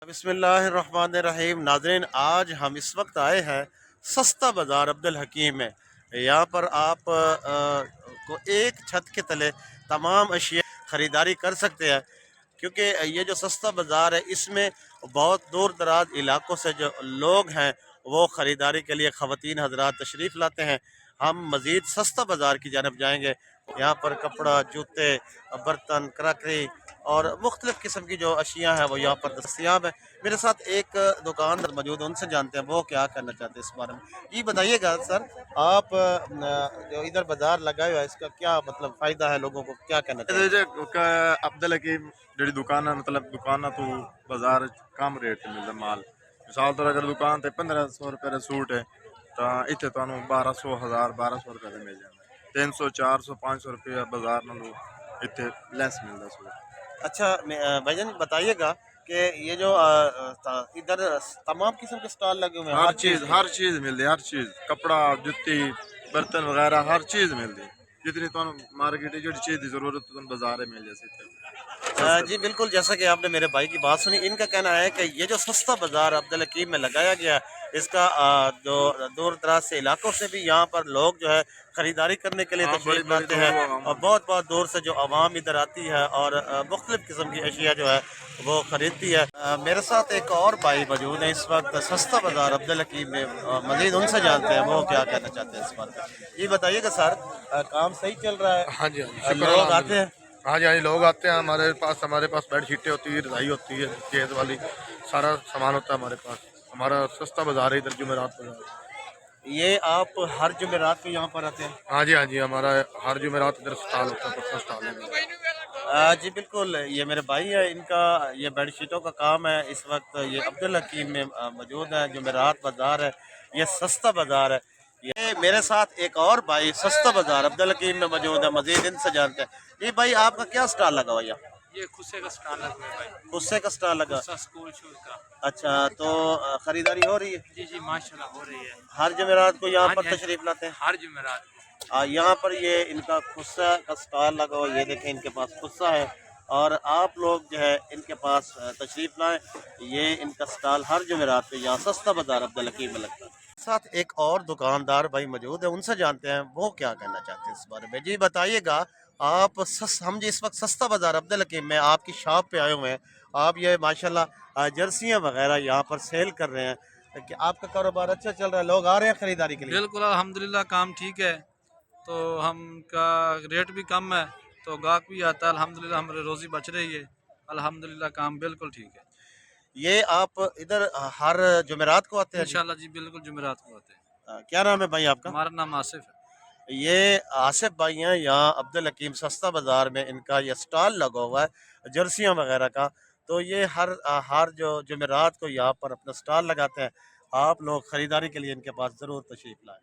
بسم اللہ الرحمن الرحیم۔ ناظرین، آج ہم اس وقت آئے ہیں سستا بازار عبدالحکیم میں۔ یہاں پر آپ کو ایک چھت کے تلے تمام اشیاء خریداری کر سکتے ہیں، کیونکہ یہ جو سستا بازار ہے اس میں بہت دور دراز علاقوں سے جو لوگ ہیں وہ خریداری کے لیے خواتین حضرات تشریف لاتے ہیں۔ ہم مزید سستا بازار کی جانب جائیں گے۔ یہاں پر کپڑا، جوتے، برتن، کراکری اور مختلف قسم کی جو اشیاء ہیں وہ یہاں پر دستیاب ہیں۔ میرے ساتھ ایک دکاندار موجود ہیں، ان سے جانتے ہیں وہ کیا کہنا چاہتے ہیں اس بارے میں۔ یہ بتائیے گا سر، آپ جو ادھر بازار لگائے ہوا ہے اس کا کیا مطلب فائدہ ہے، لوگوں کو کیا کہنا چاہتے ہیں؟ عبدالحکیم جڑی دکان ہے، مطلب دکان تو بازار کم ریٹ ملتا مال۔ مثال طور اگر دکان تے 1500 روپے کا سوٹ ہے تو اتنے تمہیں 1200 1200 روپے مل جائے۔ 300 400 500 روپے بازار نالوں اتنے لیس ملتا سوٹ۔ اچھا بھائی جان بتائیے گا کہ یہ جو ادھر تمام قسم کے سٹال لگے ہوئے ہیں، ہر چیز ملتی، ہر چیز، کپڑا، جتی، برتن وغیرہ ہر چیز ملتی۔ جتنی تمہیں مارکیٹ جڑی چیز کی ضرورت تمہیں بازار مل جائے۔ جی بالکل، جیسا کہ آپ نے میرے بھائی کی بات سنی، ان کا کہنا ہے کہ یہ جو سستا بازار عبدالحکیم میں لگایا گیا ہے اس کا جو دور دراز سے علاقوں سے بھی یہاں پر لوگ جو ہے خریداری کرنے کے لیے تشریف لاتے ہیں، اور بہت بہت دور سے جو عوام ادھر آتی ہے اور مختلف قسم کی اشیاء جو ہے وہ خریدتی ہے۔ میرے ساتھ ایک اور بھائی موجود ہیں اس وقت سستا بازار عبدالحکیم میں، مزید ان سے جانتے ہیں وہ کیا کہنا چاہتے ہیں اس بارے میں۔ یہ بتائیے گا سر، کام صحیح چل رہا ہے؟ ہاں جی، ہاں جی، لوگ آتے ہیں؟ ہاں جی لوگ آتے ہیں ہمارے پاس بیڈ شیٹیں ہوتی ہے، رضائی ہوتی ہے، چیز والی سارا سامان ہوتا ہے ہمارے پاس۔ ہمارا سستا بازار ہے ادھر، جمعرات بازار۔ یہ آپ ہر جمعرات کو یہاں پر آتے ہیں؟ ہاں جی ہمارا ہر جمعرات ادھر سٹال ہوتا ہے، پتھر سٹال ہے۔ جی بالکل، یہ میرے بھائی ہے، ان کا یہ بیڈ شیٹوں کا کام ہے۔ اس وقت یہ عبدالحکیم میں موجود ہے، جمعرات بازار ہے، یہ سستا بازار ہے۔ یہ میرے ساتھ ایک اور بھائی سستا بازار عبدالحکیم میں موجود ہے، مزید ان سے جانتے ہیں۔ یہ بھائی آپ کا کیا سٹال لگا ہوا ہے؟ یہ خصے کا سٹال لگا ہے بھائی، خصے کا سٹال لگا؟ خصہ اسکول شوز کا۔ اچھا، تو خریداری ہو رہی ہے؟ جی ماشاءاللہ ہو رہی ہے۔ ہر جمعرات کو یہاں ہاں پر جی، تشریف لاتے ہیں؟ ہر جمعرات کو۔ یہاں پر یہ ان کا خصہ کا سٹال لگا ہوا ہے، یہ دیکھیں ان کے پاس خصہ ہے، اور آپ لوگ جو ہے ان کے پاس تشریف لائیں۔ یہ ان کا سٹال ہر جمعرات پہ یہاں سستا بازار عبدالحکیم میں لگتا ہے۔ ساتھ ایک اور دکاندار بھائی موجود ہے، ان سے جانتے ہیں وہ کیا کہنا چاہتے ہیں اس بارے میں۔ جی بتائیے گا، آپ ہم جی اس وقت سستا بازار عبدالحکیم میں آپ کی شاپ پہ آئے ہوئے ہیں، آپ یہ ماشاءاللہ جرسیاں وغیرہ یہاں پر سیل کر رہے ہیں، کہ آپ کا کاروبار اچھا چل رہا ہے، لوگ آ رہے ہیں خریداری کے لیے؟ بالکل الحمدللہ کام ٹھیک ہے، تو ہم کا ریٹ بھی کم ہے تو گاہک بھی آتا ہے، الحمدللہ ہماری روزی بچ رہی ہے، الحمدللہ کام بالکل ٹھیک ہے۔ یہ آپ ادھر ہر جمعرات کو آتے ہیں؟ انشاءاللہ جی بالکل جمعرات کو آتے ہیں۔ کیا نام ہے بھائی آپ کا؟ ہمارا نام آصف ہے۔ یہ آصف بھائی ہیں، یہاں عبدالحکیم سستا بازار میں ان کا یہ سٹال لگا ہوا ہے جرسیاں وغیرہ کا، تو یہ ہر جو جمعرات کو یہاں پر اپنا سٹال لگاتے ہیں۔ آپ لوگ خریداری کے لیے ان کے پاس ضرور تشریف لائیں۔